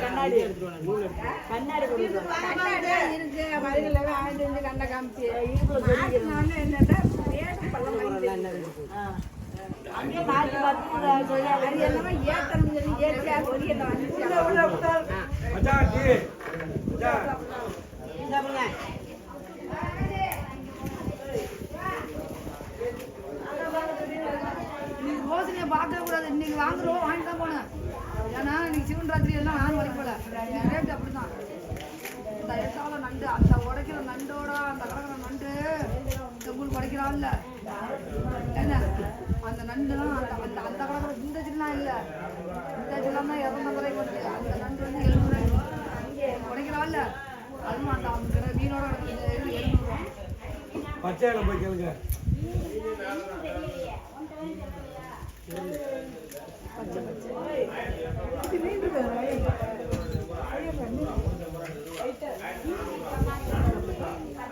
கண்ணாடி கண்ணாடி இருக்கு வயதுல ஆயிரத்தி கண்ணை காமிச்சு என்னன்னா அங்கே மாற்றி பார்த்து அது என்னமா ஏற்றணும் சொல்லி ஏற்றியா சொல்லி நீங்க ரோசனையை பார்க்க கூடாது. இன்னைக்கு வாங்குறோம் வாங்கி தான் போனேன். ஏன்னா இன்னைக்கு சிவன் ராத்திரி எல்லாம் நானும் வரைக்கும் போல ரேட் அப்படிதான். இந்த எட்டாவது நண்டு அந்த உடைக்கிற நண்டோட அந்த கடற்கிற நண்டு இந்த ஊருக்கு உடைக்கிறான்ல என்ன அந்த நண்டுலாம் அந்த அந்த அந்த கடற்கிற இந்த சில்லாம் இல்லை இந்த சில்லாம் தான் 200 வருது. அந்த நண்டு வந்து 700 உடைக்கிறான்ல அதுவும் அந்த அந்த மீனோட 700 பச்சையில போய் கேளுங்க. பச்சை பச்சை